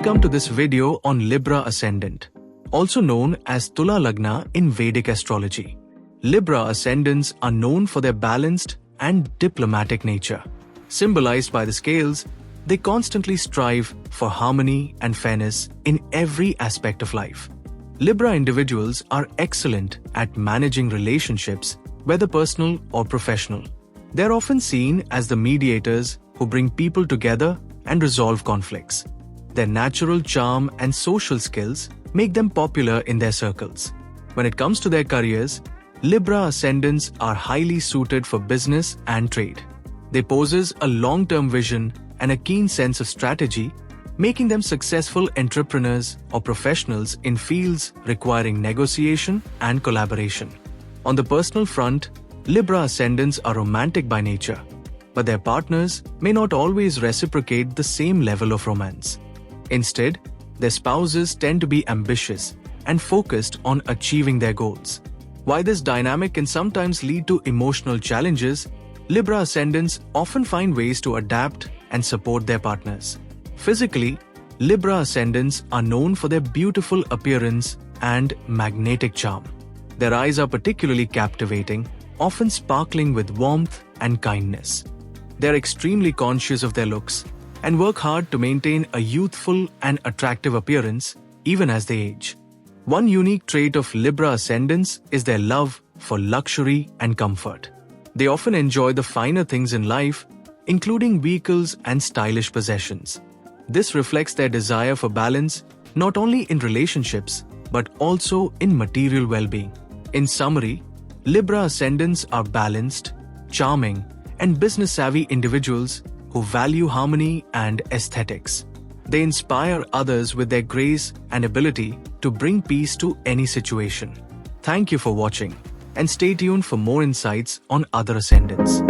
Welcome to this video on Libra Ascendant, also known as Tula Lagna in Vedic astrology. Libra Ascendants are known for their balanced and diplomatic nature. Symbolized by the scales, they constantly strive for harmony and fairness in every aspect of life. Libra individuals are excellent at managing relationships, whether personal or professional. They are often seen as the mediators who bring people together and resolve conflicts. Their natural charm and social skills make them popular in their circles. When it comes to their careers, Libra Ascendants are highly suited for business and trade. They possess a long-term vision and a keen sense of strategy, making them successful entrepreneurs or professionals in fields requiring negotiation and collaboration. On the personal front, Libra Ascendants are romantic by nature, but their partners may not always reciprocate the same level of romance. Instead, their spouses tend to be ambitious and focused on achieving their goals. While this dynamic can sometimes lead to emotional challenges, Libra Ascendants often find ways to adapt and support their partners. Physically, Libra Ascendants are known for their beautiful appearance and magnetic charm. Their eyes are particularly captivating, often sparkling with warmth and kindness. They are extremely conscious of their looks and work hard to maintain a youthful and attractive appearance even as they age. One unique trait of Libra Ascendants is their love for luxury and comfort. They often enjoy the finer things in life, including vehicles and stylish possessions. This reflects their desire for balance not only in relationships but also in material well-being. In summary, Libra Ascendants are balanced, charming, and business-savvy individuals who value harmony and aesthetics. They inspire others with their grace and ability to bring peace to any situation. Thank you for watching, and stay tuned for more insights on other ascendants.